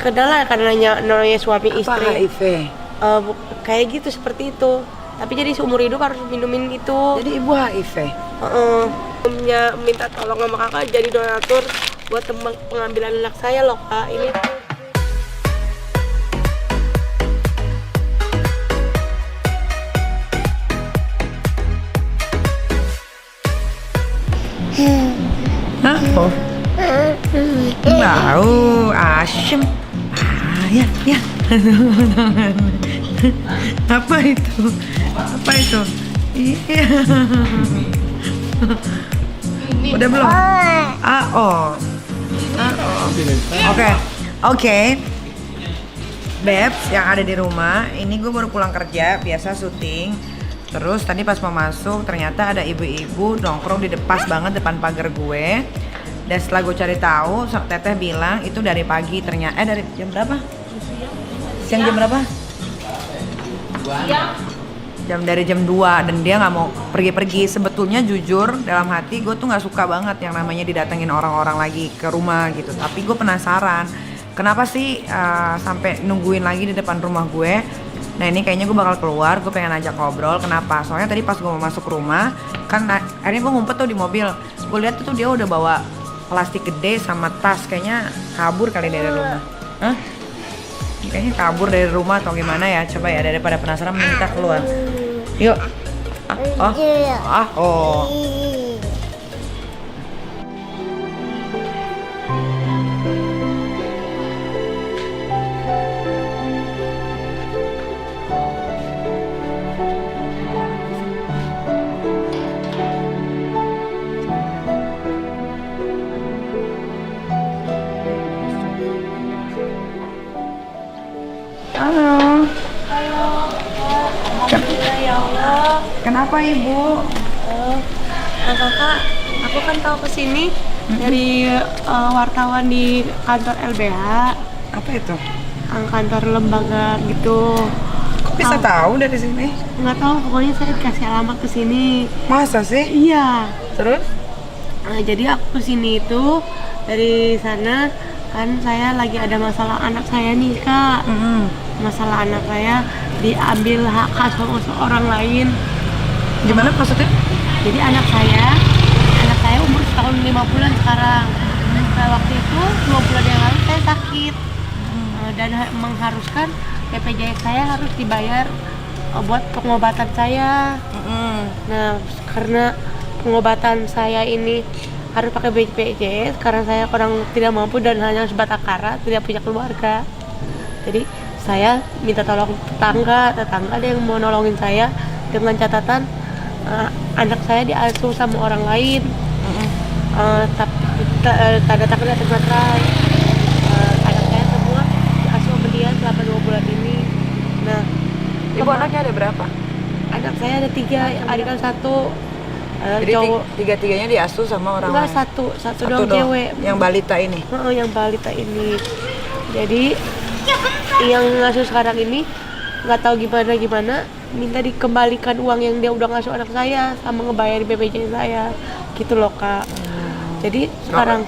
Kenalan karena namanya suami Apa istri. HIV? Kayak gitu, seperti itu. Tapi jadi seumur hidup harus minumin itu. Jadi ibu HIV? Minta tolong sama kakak jadi donatur buat pengambilan anak saya loh kak. Ini Hah? Oh. Bau asem. Ya. Apa itu? Apa itu? Iya. Udah belum? Oke. Babes yang ada di rumah, ini gue baru pulang kerja, biasa syuting. Terus tadi pas mau masuk, ternyata ada ibu-ibu nongkrong di depan banget depan pagar gue. Dan setelah gue cari tahu, teteh bilang itu dari pagi ternyata. Dari jam berapa? Siang jam berapa? Dari jam 2 dan dia nggak mau pergi-pergi. Sebetulnya jujur dalam hati gue tuh nggak suka banget yang namanya didatengin orang-orang lagi ke rumah gitu. Tapi gue penasaran, kenapa sih sampai nungguin lagi di depan rumah gue? Nah ini kayaknya gue bakal keluar, gue pengen ajak ngobrol. Kenapa? Soalnya tadi pas gue mau masuk rumah, kan akhirnya gue ngumpet tuh di mobil. Gue lihat tuh dia udah bawa plastik gede sama tas, kayaknya kabur kali dari rumah. Hah? Kayaknya kabur dari rumah atau gimana ya? Coba ya, daripada penasaran minta keluar. Yuk. Oh. Halo. Alhamdulillah ya Allah. Kenapa ibu? Kakak, aku kan tahu kesini dari wartawan di kantor LBH, Apa itu? kantor lembaga gitu. Kok bisa tahu dari sini? Nggak tahu, pokoknya saya dikasih alamat kesini. Masa sih? Iya. Terus? Jadi aku kesini itu dari sana kan saya lagi ada masalah anak saya nih kak. Masalah anak saya diambil hak asuh orang lain. Gimana maksudnya? Jadi anak saya umur setahun 5 bulan sekarang. Nah, waktu itu 2 bulan yang lalu saya sakit. Dan mengharuskan BPJS saya harus dibayar buat pengobatan saya. Nah, karena pengobatan saya ini harus pakai BPJS karena saya orang tidak mampu dan hanya sebatang kara, tidak punya keluarga. Jadi saya minta tolong tetangga ada yang mau nolongin saya dengan catatan anak saya diasuh sama orang lain. Tapi tanda tangan atas materai. Anak saya semua diasuh sama dia selama 2 bulan ini. Nah, Ibu anaknya ada berapa? anak saya ada 3, adiknya 1. Jadi cowok. tiga-tiganya diasuh sama orang Enggak, lain? satu dong cewek. Yang balita ini? Yang balita ini. Jadi yang ngasuh sekarang ini nggak tahu gimana minta dikembalikan uang yang dia udah ngasuh anak saya sama ngebayar BPJS saya gitu loh kak. Jadi sekarang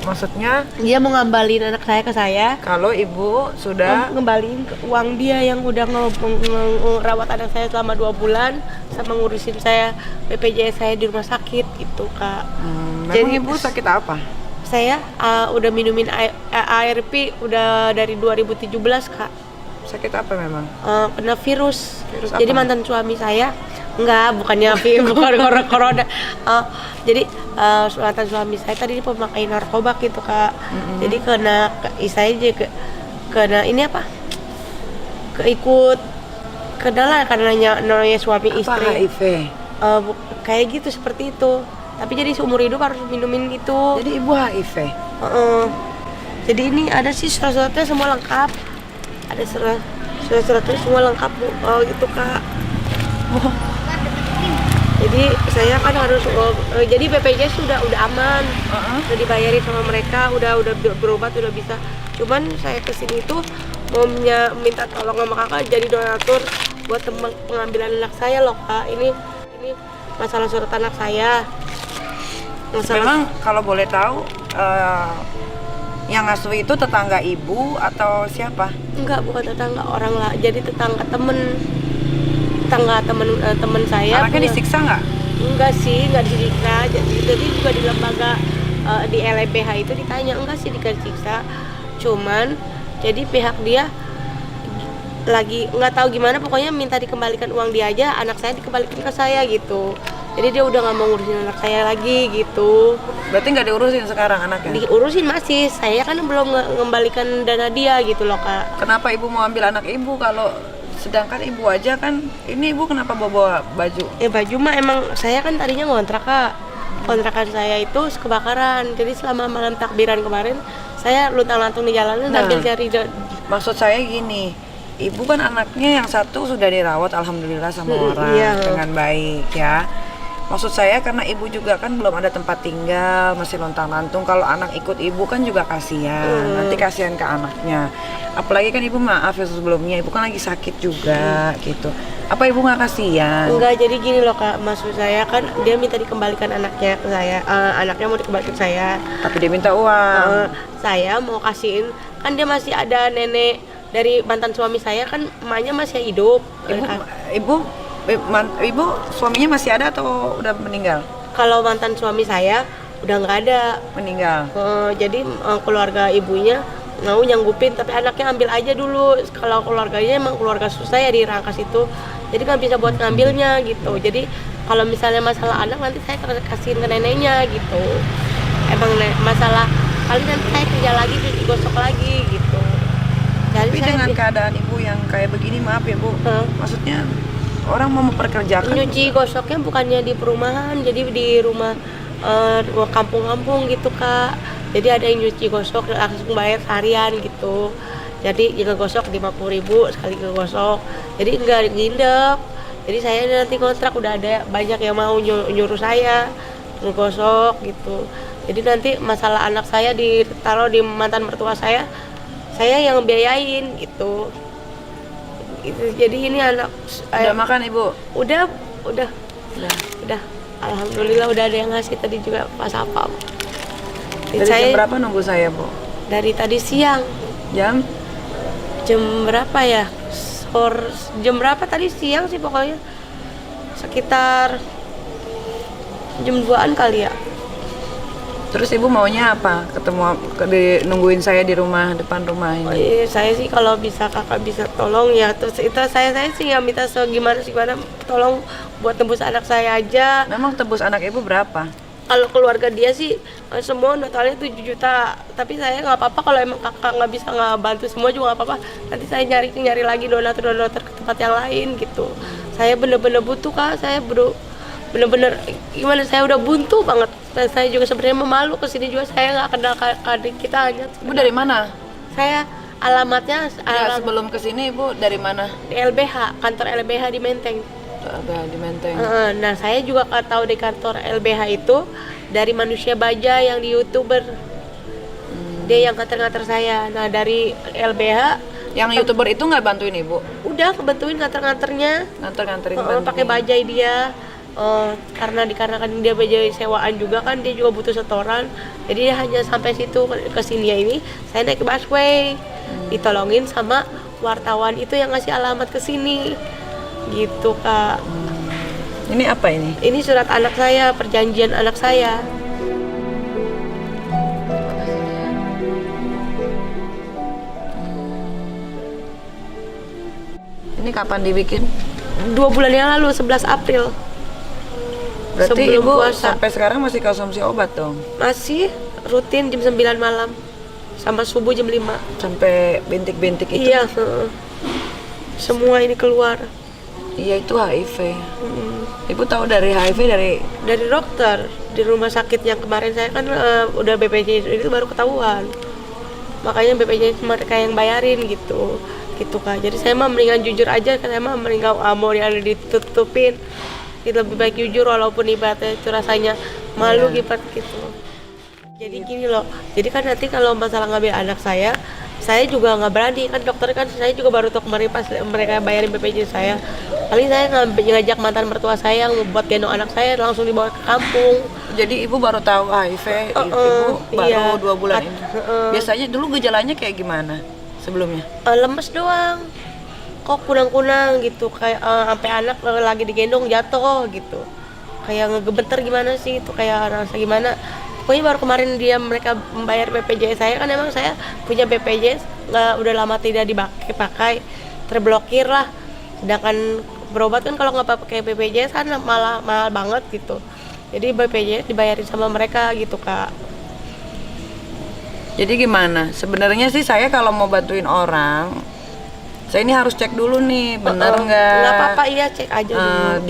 maksudnya dia mau ngambalin anak saya ke saya kalau ibu sudah ngembaliin uang dia yang udah ngerawat anak saya selama 2 bulan sama ngurusin saya BPJS saya di rumah sakit gitu kak. Jadi ibu sakit apa? Saya udah minumin ARP udah dari 2017 kak. Sakit apa memang? Kena virus. Jadi apa? Mantan suami saya bukannya bukan corona. Jadi mantan suami saya tadi pemakai narkoba gitu kak. Jadi saya juga kena ini apa? Kenalan karena namanya suami istri. Apa HIV? Kayak gitu, seperti itu. Tapi jadi seumur hidup harus minumin itu. Jadi ibu HIV? Jadi ini ada sih surat-suratnya semua lengkap. Ada surat-suratnya semua lengkap bu, gitu kak. Jadi saya kan harus jadi BPJS sudah aman, udah dibayarin sama mereka, udah berobat, udah bisa. Cuman saya kesini tuh mau minta tolong sama kakak jadi donatur buat pengambilan anak saya loh kak. Ini masalah surat anak saya. Memang kalau boleh tahu Yang ngasuh itu tetangga ibu atau siapa? Enggak, bukan tetangga orang lah, jadi tetangga temen temen saya. Anaknya disiksa nggak? Enggak sih, enggak disiksa. Jadi juga di lembaga di LBH itu ditanya, enggak sih disiksa. Cuman jadi pihak dia lagi nggak tahu gimana, pokoknya minta dikembalikan uang dia aja, anak saya dikembalikan ke saya gitu. Jadi dia udah nggak mau ngurusin anak saya lagi gitu. Berarti nggak diurusin sekarang anaknya? Diurusin masih, saya kan belum mengembalikan dana dia gitu loh Kak. Kenapa ibu mau ambil anak ibu kalau sedangkan ibu aja kan, ini ibu kenapa bawa baju? Baju mah emang saya kan tadinya ngontrak Kak. Kontrakan saya itu kebakaran, jadi selama malam takbiran kemarin saya luntang-lantung di jalanan sambil cari. Maksud saya gini, ibu kan anaknya yang satu sudah dirawat alhamdulillah sama orang dengan baik ya. Maksud saya karena ibu juga kan belum ada tempat tinggal, masih lontang-lantung. Kalau anak ikut ibu kan juga kasihan, nanti kasihan ke anaknya. Apalagi kan ibu maaf ya sebelumnya, ibu kan lagi sakit juga gitu. Apa ibu nggak kasihan? Enggak, jadi gini loh Kak, maksud saya kan dia minta dikembalikan anaknya ke saya, anaknya mau dikembalikan saya. Tapi dia minta uang. Saya mau kasihin, kan dia masih ada nenek dari mantan suami saya, kan emaknya masih hidup. Ibu suaminya masih ada atau udah meninggal? Kalau mantan suami saya udah nggak ada, meninggal. Jadi keluarga ibunya mau nyanggupin, tapi anaknya ambil aja dulu. Kalau keluarganya emang keluarga susah ya di Rangkas itu, jadi kan bisa buat ngambilnya gitu. Jadi kalau misalnya masalah anak nanti saya kasihin ke neneknya gitu. Emang masalah kali nanti saya kerja lagi, cuci gosok lagi gitu. Jadi tapi dengan keadaan ibu yang kayak begini, maaf ya Bu, maksudnya orang mau memperkerjakan nyuci gosoknya bukannya di perumahan, jadi di rumah kampung-kampung gitu Kak. Jadi ada yang nyuci gosok langsung bayar seharian gitu. Jadi ngegosok 50.000 sekali ngegosok. Jadi enggak nginep. Jadi saya nanti kontrak udah ada banyak yang mau nyuruh saya ngegosok gitu. Jadi nanti masalah anak saya ditaruh di mantan mertua saya yang biayain gitu. Jadi ini anak udah makan ibu? Udah. Alhamdulillah udah ada yang ngasih tadi juga pas apa. Dari jam berapa nunggu saya Bu? Dari tadi siang. Jam berapa ya? Jam berapa tadi siang sih pokoknya. Sekitar jam 2-an kali ya. Terus ibu maunya apa? Nungguin saya di rumah, depan rumah ini? Saya sih kalau bisa kakak bisa tolong ya. Terus itu saya sih nggak minta segimana tolong buat tebus anak saya aja. Memang tebus anak ibu berapa? Kalau keluarga dia sih semua totalnya 7 juta. Tapi saya nggak apa-apa kalau emang kakak nggak bisa nggak bantu semua juga nggak apa-apa. Nanti saya nyari lagi donatur ke tempat yang lain gitu. Saya bener-bener butuh Kak. Saya bener-bener gimana, saya udah buntu banget. Dan saya juga sebenarnya memalu, kesini juga saya nggak kenal adik kita hanya. Ibu dari mana? Saya alamatnya sebelum kesini ibu dari mana? Di LBH, kantor LBH di Menteng. Di Menteng. Nah saya juga tahu di kantor LBH itu dari Manusia Baja yang di YouTuber. Dia yang nganter saya. Nah dari LBH yang YouTuber itu nggak bantuin ibu? Udah kebantuin nganterin pakai bajai dia. Karena dikarenakan dia bajai sewaan juga kan, dia juga butuh setoran. Jadi dia hanya sampai situ, ke sini ya ini saya naik ke busway. Ditolongin sama wartawan itu yang ngasih alamat ke sini. Gitu Kak. Ini apa ini? Ini surat anak saya, perjanjian anak saya. Ini kapan dibikin? 2 bulan yang lalu, 11 April. Berarti sebelum ibu puasa. sampai sekarang masih konsumsi obat dong? Masih rutin jam 9 malam sama subuh jam 5. Sampai bintik-bintik itu? Iya, semua ini keluar. Iya, itu HIV. Ibu tahu dari HIV dari dokter di rumah sakit yang kemarin saya kan udah BPJS itu baru ketahuan. Makanya BPJS mereka yang bayarin gitu Kak. Jadi saya mah mendingan jujur aja, karena saya mah mendingan mau yang ditutupin. Lebih baik jujur walaupun ibaratnya itu rasanya malu gitu. Jadi gini loh, jadi kan nanti kalau masalah ngambil anak saya juga nggak berani kan, dokter kan saya juga baru tahu kemarin pas mereka bayarin BPJS saya. Paling saya ngajak mantan mertua saya yang buat gendong anak saya langsung dibawa ke kampung. Jadi ibu baru tahu HIV, ibu baru iya. 2 bulan ini. Biasanya dulu gejalanya kayak gimana sebelumnya? Lemes doang, kok kunang-kunang gitu, kayak sampai anak lagi digendong jatuh gitu, kayak ngegebeter gimana sih itu, kayak rasa gimana. Pokoknya baru kemarin mereka membayar BPJS saya, kan emang saya punya BPJS udah lama tidak dipakai, terblokir lah. Sedangkan berobat kan kalau nggak pakai BPJS kan malah mahal banget gitu. Jadi BPJS dibayarin sama mereka gitu, Kak. Jadi gimana? Sebenarnya sih saya kalau mau bantuin orang, saya ini harus cek dulu nih, benar nggak? Nggak apa-apa, iya cek aja dulu.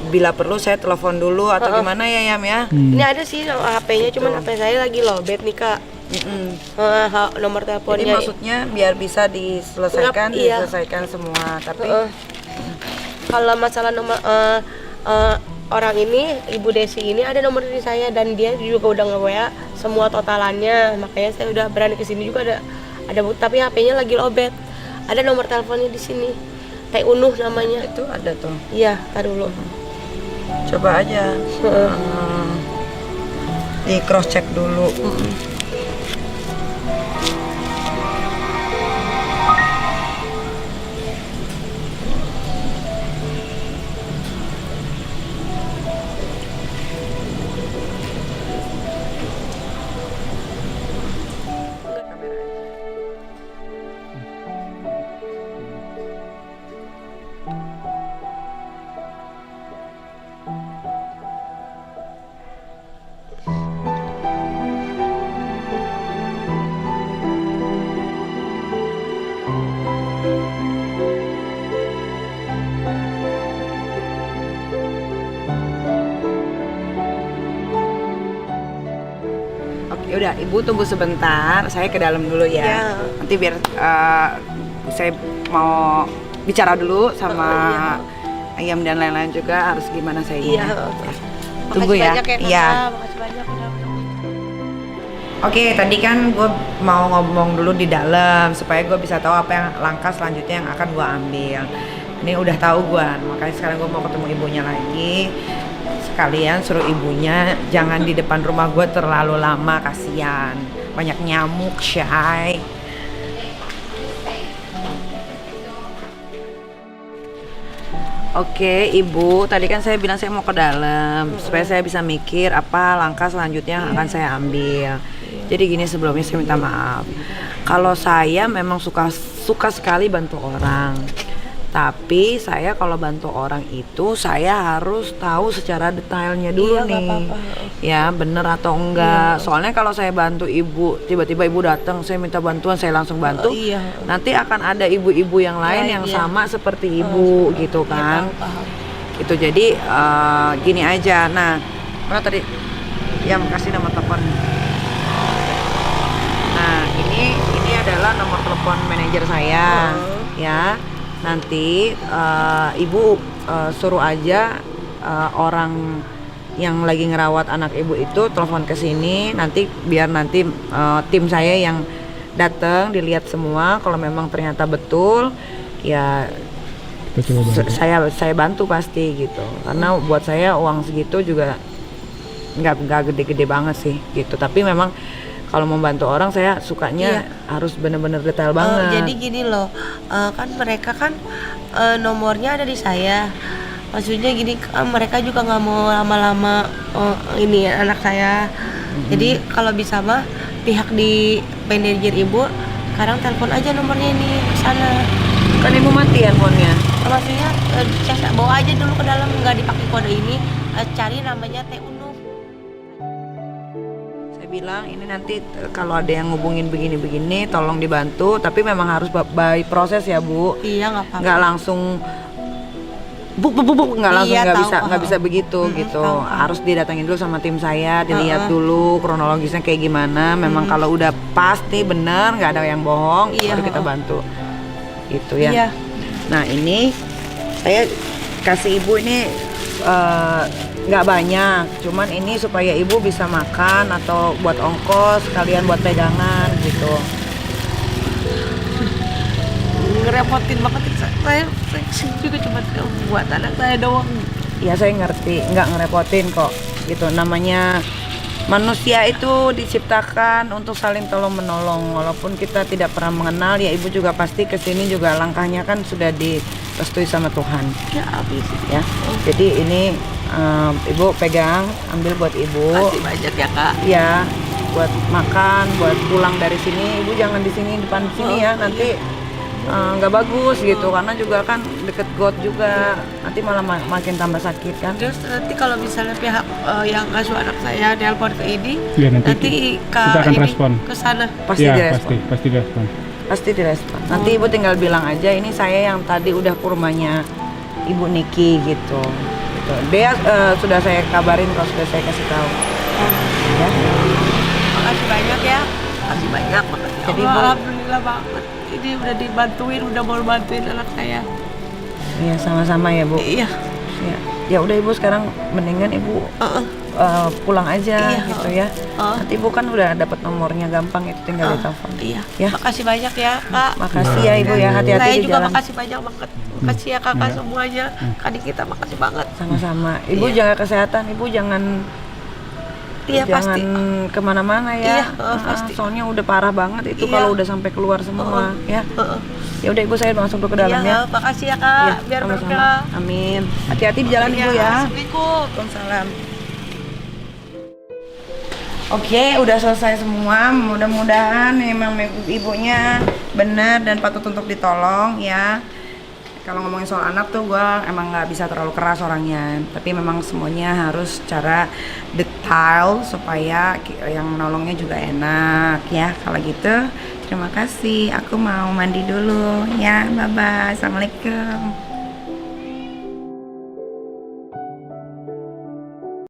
Bila perlu saya telepon dulu atau gimana ya Yam ya? Ini ada sih HP-nya, cuman HP saya lagi lowbat nih, Kak. Nomor Jadi teleponnya. maksudnya biar bisa diselesaikan, Iya. diselesaikan semua. Tapi Kalau masalah nomor orang ini, Ibu Desi ini ada nomor dari saya, dan dia juga udah nge-WA semua totalannya. Makanya saya udah berani kesini juga, ada tapi HP-nya lagi lowbat. Ada nomor teleponnya di sini. Teh Unuh namanya. itu ada tuh. Iya, tar dulu. Coba aja. Di cross check dulu. Oke, udah Ibu tunggu sebentar, saya ke dalam dulu ya. Iya. Nanti biar saya mau bicara dulu sama Ayam dan lain-lain juga, harus gimana saya ini. Iya. Tunggu Makasih ya. banyak ya, Kakak. Iya. Makasih banyak udah. Oke, tadi kan gue mau ngomong dulu di dalam supaya gue bisa tahu apa yang langkah selanjutnya yang akan gue ambil. Ini udah tahu gue, makanya sekarang gue mau ketemu ibunya lagi. Sekalian suruh ibunya jangan di depan rumah gue terlalu lama, kasihan. Banyak nyamuk, Syai. Oke, Ibu, tadi kan saya bilang saya mau ke dalam supaya saya bisa mikir apa langkah selanjutnya yang akan saya ambil. Jadi gini, sebelumnya saya minta maaf. Kalau saya memang suka sekali bantu orang. Tapi saya kalau bantu orang itu saya harus tahu secara detailnya dulu Iya, nggak nih. apa-apa. Ya, bener atau enggak. Soalnya kalau saya bantu ibu, tiba-tiba ibu datang, saya minta bantuan, saya langsung bantu. Iya. Nanti akan ada ibu-ibu yang lain yang iya. sama seperti ibu gitu kan. Paham. Itu jadi gini aja. Nah, mana tadi yang kasih nomor telepon. Nah, ini adalah nomor telepon manajer saya. Ya. Nanti ibu suruh aja orang yang lagi ngerawat anak ibu itu telepon ke sini, nanti biar nanti tim saya yang datang dilihat semua. Kalau memang ternyata betul, ya saya bantu pasti gitu. Karena buat saya uang segitu juga nggak gede-gede banget sih gitu. Tapi memang kalau membantu orang saya sukanya harus bener-bener detail banget. Jadi gini loh, kan mereka kan nomornya ada di saya. Maksudnya gini, mereka juga nggak mau lama-lama ini anak saya. Jadi kalau bisa mah pihak di manajer ibu, sekarang telepon aja nomornya ini ke sana. Kan ibu mati handphonenya. Maksudnya bawa aja dulu ke dalam, nggak dipakai kode ini, cari namanya Teh Unuh. Bilang ini nanti kalau ada yang ngubungin begini-begini tolong dibantu, tapi memang harus by proses ya Bu. Iya, nggak apa-apa. Nggak langsung buk nggak langsung, Iya, nggak bisa begitu gitu. Harus didatengin dulu sama tim saya, dilihat dulu kronologisnya kayak gimana. Memang kalau udah pasti bener, nggak ada yang bohong, baru kita bantu gitu ya. Iya. Nah, ini saya kasih ibu ini nggak banyak, cuman ini supaya ibu bisa makan atau buat ongkos, sekalian buat pegangan gitu. Ngerepotin banget, saya juga cuma buat anak saya doang. Ya saya ngerti, nggak ngerepotin kok gitu. Namanya manusia itu diciptakan untuk saling tolong menolong. Walaupun kita tidak pernah mengenal, ya ibu juga pasti kesini juga langkahnya kan sudah direstui sama Tuhan. Ya habis. Ya, jadi ini ibu pegang, ambil buat ibu. Makasih banyak ya Kak. Ya, buat makan, buat pulang dari sini. Ibu jangan di sini depan sini ya, nanti nggak bagus gitu, karena juga kan deket got juga, nanti malah makin tambah sakit kan. Terus nanti kalau misalnya pihak yang ngasuh anak saya nelpon ke ini, Ya, nanti ke kita akan ini respon. ke sana. Pasti Ya, direspon. pasti direspon. Pasti direspon. Nanti ibu tinggal bilang aja, ini saya yang tadi udah ke rumahnya ibu Niki gitu. Dia sudah saya kabarin kalau sudah saya kasih tahu. Ya. Makasih banyak ya. Makasih banyak. Makasih Jadi, Allah, Bu- alhamdulillah banget. Ini udah dibantuin, udah mau bantuin anak saya. Iya sama-sama ya bu. Iya. Ya udah ibu sekarang mendingan ibu pulang aja Iya, gitu ya. Nanti ibu kan udah dapat nomornya, gampang itu tinggal ditelepon. Iya. Ya. Makasih banyak ya Kak. Makasih ya ibu ya, hati-hati Saya di juga jalan. makasih banyak banget. Makasih ya Kakak Iya. semuanya. Kadi kita makasih banget. Sama-sama. Ibu Iya. jaga kesehatan, ibu jangan Iya jangan pasti. kemana-mana ya. Iya, pasti. Soalnya udah parah banget itu Iya. kalau udah sampai keluar semua ya. Heeh. Ya udah ibu, saya masuk dulu ke dalam Iya, ya. makasih ya Kak. Iya, Biar sama-sama. berkah. Amin. Hati-hati di jalan ibu ya. Assalamualaikum. Waalaikumsalam. Oke, udah selesai semua. Mudah-mudahan memang ibunya benar dan patut untuk ditolong ya. Kalau ngomongin soal anak tuh gue emang nggak bisa terlalu keras orangnya, tapi memang semuanya harus secara detail supaya yang nolongnya juga enak ya. Kalau gitu, terima kasih. Aku mau mandi dulu ya. Bye bye. Assalamualaikum.